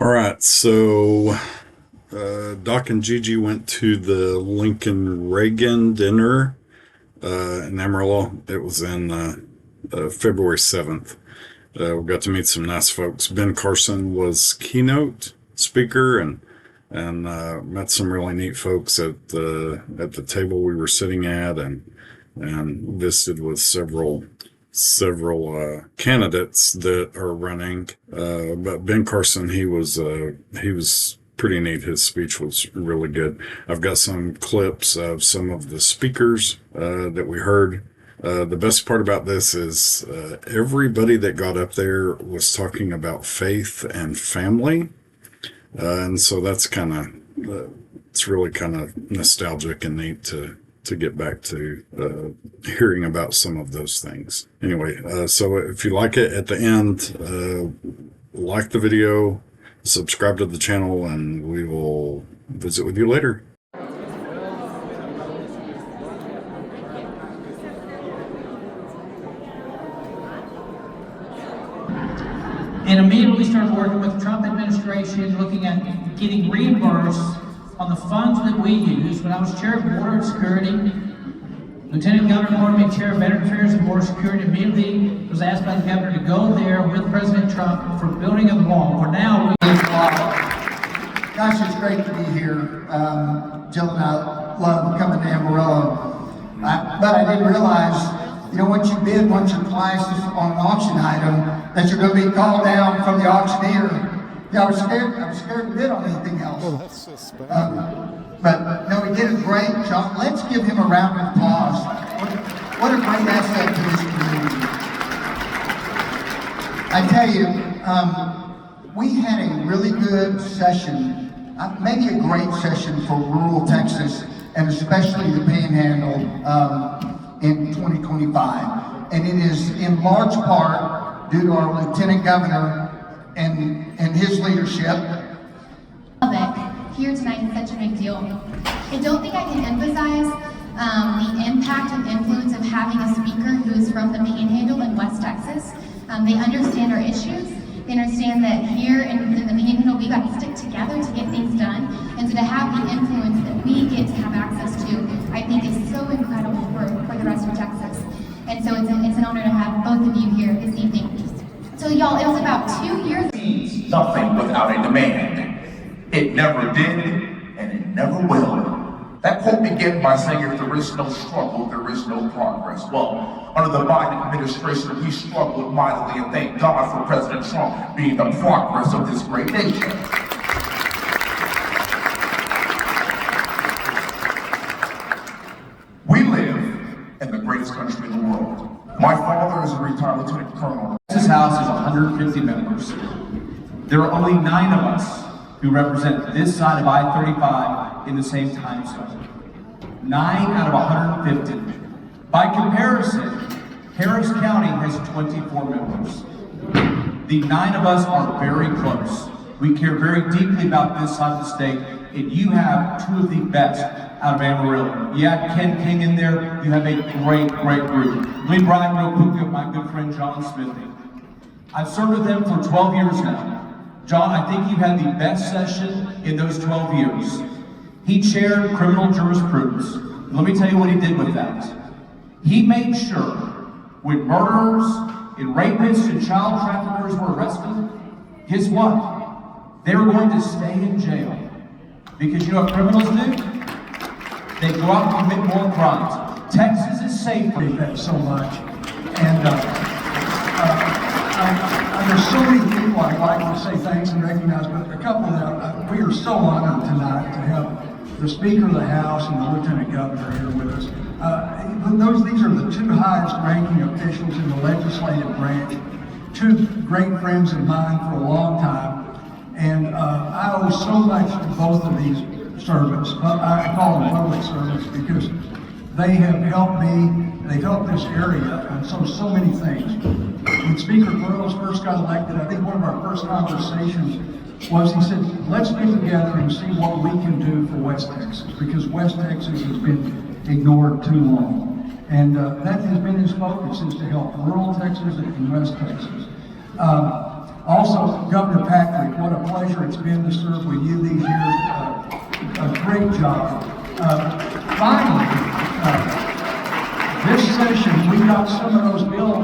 All right, so Doc and Gigi went to the Lincoln Reagan dinner in Amarillo. It was in February 7th. We got to meet some nice folks. Ben Carson was keynote speaker and met some really neat folks at the table we were sitting at and visited with several candidates that are running. But Ben Carson, he was pretty neat. His speech was really good. I've got some clips of some of the speakers that we heard. The best part about this is everybody that got up there was talking about faith and family. And so that's it's really kind of nostalgic and neat to get back to hearing about some of those things. Anyway, so if you like it at the end, like the video, subscribe to the channel, and we will visit with you later. And immediately started working with the Trump administration, looking at getting reimbursed on the funds that we use. When I was chair of Border Security, Lieutenant Governor appointed me chair of Veteran Affairs and Border Security. Immediately was asked by the governor to go there with President Trump for building of the wall. For now, gosh, it's great to be here. Jill and I love coming to Amarillo. But I didn't realize, once you bid once or twice on an auction item, that you're going to be called down from the auctioneer. Yeah, I was scared to bid on anything else. Oh, that's suspect. But no, he did a great job. Let's give him a round of applause. What a great asset to this community. I tell you, we had a really good session, maybe a great session for rural Texas, and especially the Panhandle in 2025. And it is in large part due to our Lieutenant Governor and his leadership. Here tonight is such a big deal. I don't think I can emphasize the impact and influence of having a speaker who is from the Panhandle in West Texas. They understand our issues. They understand that here in the Panhandle we got to stick together to get things done, and so to have the influence that we get to have access to, I think is so incredible for the rest of Texas. And so it's an honor to have both of you here this evening. So y'all, it was about 2 years. Nothing without a demand. It never did, and it never will. That quote began by saying, if there is no struggle, there is no progress. Well, under the Biden administration, we struggled mightily, and thank God for President Trump being the progress of this great nation. We live in the greatest country in the world. My father is a retired lieutenant colonel. This house is 150 members. There are only 9 of us who represent this side of I-35 in the same time zone. 9 out of 150. By comparison, Harris County has 24 members. The 9 of us are very close. We care very deeply about this side of the state, and you have 2 of the best out of Amarillo. You have Ken King in there. You have a great group. Let me brag real quickly with my good friend John Smithy. I've served with him for 12 years now. John, I think you had the best session in those 12 years. He chaired criminal jurisprudence. Let me tell you what he did with that. He made sure when murderers and rapists and child traffickers were arrested, guess what? They were going to stay in jail. Because you know what criminals do? They go out and commit more crimes. Texas is safe. Appreciate that so much. And there's so many people I'd like to say thanks and recognize, but a couple that we are so honored tonight to have the Speaker of the House and the Lieutenant Governor here with us. These are the 2 highest ranking officials in the legislative branch, 2 great friends of mine for a long time, and I owe so much to both of these servants. I call them public servants because they have helped me, they've helped this area on so many things. When Speaker Burrows first got elected, I think one of our first conversations was, he said, let's get together and see what we can do for West Texas, because West Texas has been ignored too long. And that has been his focus, is to help rural Texas and West Texas. Also, Governor Patrick, what a pleasure it's been to serve with you these years. A great job. Finally, this session, we got some of those bills